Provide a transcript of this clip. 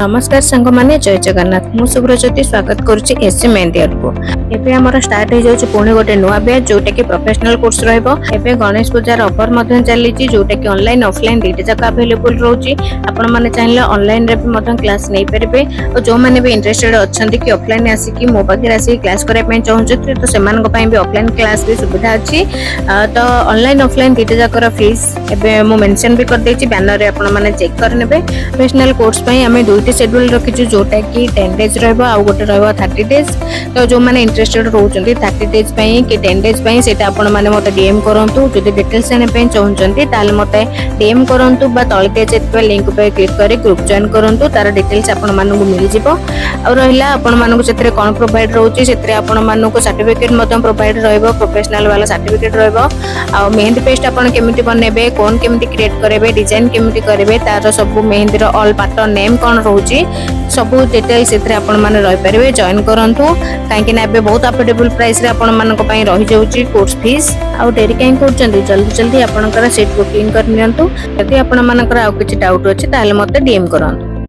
नमस्कार सांग माने जय जगन्नाथ मु सुब्रज्योति स्वागत करुच्ची एससी मेन ईयर को एबे हमर स्टार्ट हो जाउची पुणे गोटे नुआ बैच जोटा कि प्रोफेशनल कोर्स रहबो। एबे गणेश पूजार ऑफर मध्यन चलीची जोटा कि ऑनलाइन ऑफलाइन दुइटा जक अवेलेबल रहउची। आपण माने चाहिले ऑनलाइन रे भी मध्यन क्लास नै परबे और जो माने भी इंटरेस्टेड अछंती कि ऑफलाइन आसी कि मो पाखे आसी क्लास करे पे चाहउछथि तो सेमान को पई भी ऑफलाइन क्लास भी सुविधा अछि। तो ऑनलाइन ऑफलाइन दुइटा जकर फीस एबे मो मेंशन भी कर देछि बैनर रे आपण माने चेक कर नेबे। प्रोफेशनल कोर्स पई हमें दुइटा शेड्यूल रखिछु जोटा कि 10 डेज रहबो आ गोटे रहबो 30 डेज। तो जो माने इंटरेस्टेड रहउचंती 30 डेज पई कि 10 डेज पई सेटा आपण माने मते डीएम करंतु। जदि डिटेल्स जाने पे चाहउचंती ताले मते डीएम करंतु बा तळते जेतबे लिंक पे क्लिक करी ग्रुप जॉइन करंतु। तार डिटेल्स आपण माने को मिल जिवो। और रहिला आपण माने को सेतरे कोन प्रोवाइड रहउची सेतरे आपण माने को सर्टिफिकेट मते प्रोवाइड रहइबो। प्रोफेशनल वाला सर्टिफिकेट रहइबो आ मेहंदी पेस्ट आपण केमिति बनेबे कोन केमिति क्रिएट करेबे डिजाइन केमिति करेबे तार सब मेहंदी रो ऑल पैटर्न नेम कोन रहउची सब डिटेल्स सेतरे आपण माने रहि परिबे। जॉइन करंतु काहेकि ना एबे बहुत अफोर्डेबल प्राइस रे आपण माने को पई रहि जाउची कोर्स फीस। आ डेरी काहे करचंदी जल्दी जल्दी आपनकर सीट बुकिंग कर नियंतु। यदि आपण मानकर आ किछि डाउट अछि ताले मते डीएम करंतु।